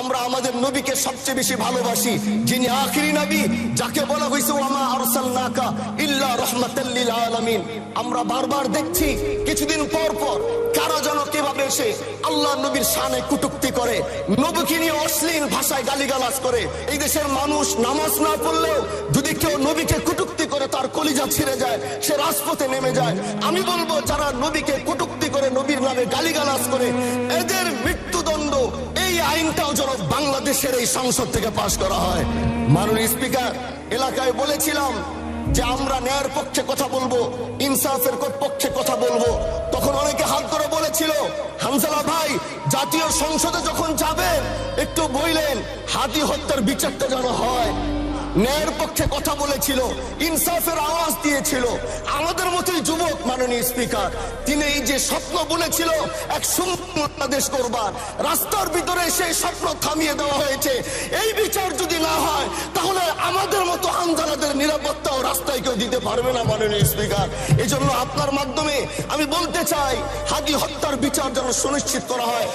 আমরা আমাদের নবীকে সবচেয়ে বেশি ভালোবাসি, যিনি আখিরি নবী, যাকে বলা হয়েছে ওয়ামা আরসালনাকা ইল্লা রাহমাতাল লিল আলামিন। আমরা বারবার দেখছি কিছুদিন পর পর কারা যেন কিভাবে এসে আল্লাহ নবীর শানে কটূক্তি করে, নবীকে নিয়ে অশ্লীল ভাষায় গালিগালাজ করে। এই দেশের মানুষ নামাজ না পড়লেও যদি কেউ নবীকে কটূক্তি করে তার কলিজা ছিঁড়ে যায়, সে রাজপথে নেমে যায়। আমি বলবো যারা নবীকে কটূক্তি করে, নবীর নামে গালিগালাজ করে, এদের মৃত্যুদণ্ড, এই আইনটাও যেন বাংলাদেশের এই সংসদ থেকে পাশ করা হয়। মাননীয় স্পিকার, এলাকায় বলেছিলাম যে আমরা ন্যায়ের পক্ষে কথা বলবো, ইনসাফের পক্ষে কথা বলবো। তখন অনেকে হাত ধরে বলেছিল, হামজালা ভাই জাতীয় সংসদে যখন যাবেন একটু বললেন হাদি হত্যার বিচারটা যেন হয়। ন্যায়ের পক্ষে কথা বলেছিল, ইনসাফের আওয়াজ দিয়েছিল। আমাদের মতোই যুবক মাননীয় স্পিকার, তিনি এই যে স্বপ্ন বলেছিল এক সুন্দর বাংলাদেশ করবার, রাস্তার ভিতরে সেই স্বপ্ন থামিয়ে দেওয়া হয়েছে। এই বিচার যদি না হয় তাহলে আমাদের মতো আন্দোলনের নিরাপত্তাও রাস্তায় কেউ দিতে পারবে না মাননীয় স্পিকার। এই জন্য আপনার মাধ্যমে আমি বলতে চাই, হাদি হত্যার বিচার যেন সুনিশ্চিত করা হয়।